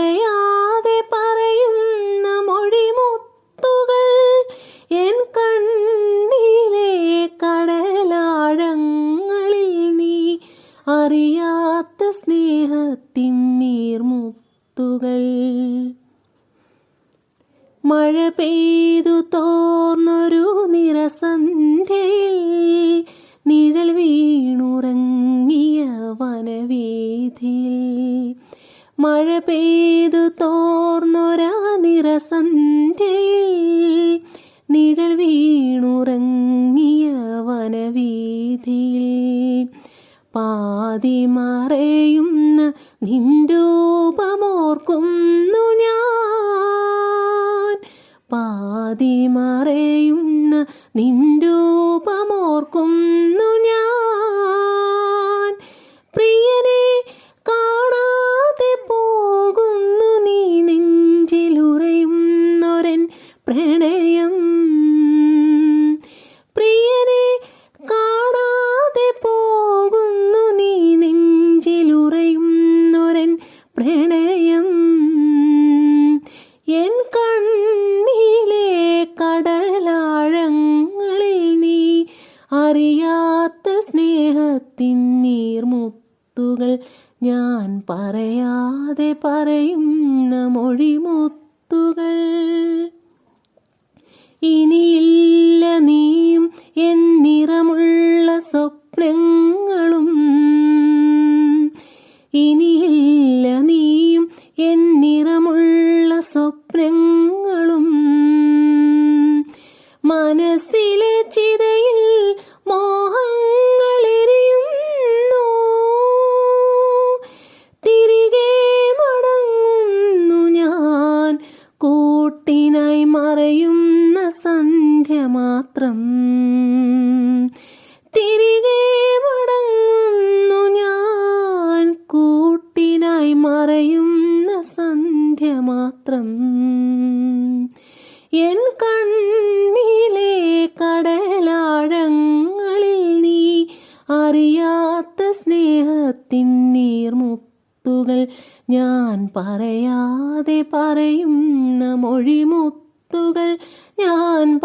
പറയാതെ പറയുന്ന മൊഴിമുത്തുകൾ എൻ കണ്ണിലെ കടലാഴങ്ങളിൽ നീ അറിയാത്ത സ്നേഹത്തിൻ നീർമുത്തുകൾ. മഴ പെയ്തു തോർന്നൊരു നിറസന്ധ്യയിൽ നിഴൽ വീണുറങ്ങിയ വനവീഥിയിൽ. മഴ പെയ്തു തോർന്നൊരാ നിറസന്ധ്യയിൽ നിഴൽ വീണുറങ്ങിയ വനവീഥിയിൽ. പാതി മറയുന്ന നിൻരൂപമോർക്കുന്നു ഞാൻ. പാതി മറയുന്ന നിൻരൂപമോർക്കുന്നു ഞാൻ. പ്രിയനെ കാണാതെ പോകുന്നു നീ നെഞ്ചിലുറയുന്നൊരൻ പ്രണയം. പ്രിയനെ കാണാതെ പോകുന്നു നീ നെഞ്ചിലുറയുന്നൊരൻ പ്രണയം. എൻ കണ്ണിലെ കടലാഴങ്ങളിൽ നീ അറിയാത്ത സ്നേഹത്തിൻ നീർമുത്തുകൾ. ഞാൻ പറയാതെ പറയുന്ന മൊഴിമുത്തുകൾ. ഇനിയില്ല നീയും എൻ നിറമുള്ള സ്വപ്നങ്ങളും. ഇനിയില്ല നീയും എൻ നിറമുള്ള സ്വപ്നങ്ങളും. മനസ്സിലെ ചിതയിൽ മോഹങ്ങളെരിയുന്നു. തിരികെ മടങ്ങുന്നു ഞാൻ കൂട്ടിനായി മറയുന്ന സന്ധ്യ മാത്രം. തിരികെ മടങ്ങുന്നു ഞാൻ കൂട്ടിനായി മറയുന്ന സന്ധ്യ മാത്രം. എൻ കണ്ണിലെ കടലാഴങ്ങളിൽ നീ അറിയാത്ത സ്നേഹത്തിൻ നീർമുത്തുകൾ. ഞാൻ പറയാതെ പറയുന്ന മൊഴിമുത്തുകൾ. ഞാൻ